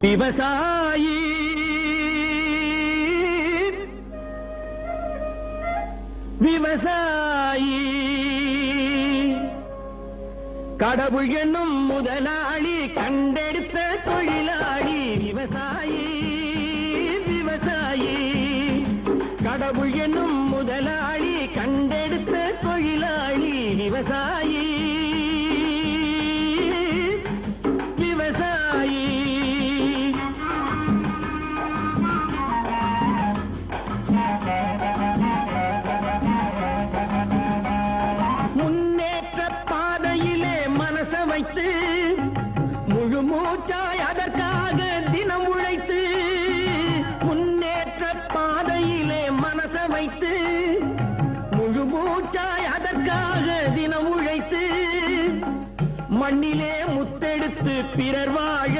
விவசாயி விவசாயி கடவுள் என்னும் முதலாளி கண்டெடுத்த தொழிலாளி விவசாயி விவசாயி கடவுள் என்னும் முதலாளி கண்டெடுத்த தொழிலாளி விவசாயி விவசாயி முன்னேற்ற பாதையிலே மனச வைத்து முழு மூச்சாய் அதற்காக தினம் உழைத்து முன்னேற்ற பாதையிலே மனச வைத்து முழு மூச்சாய் அதற்காக தினம் உழைத்து மண்ணிலே முத்தெடுத்து பிறர் வாழ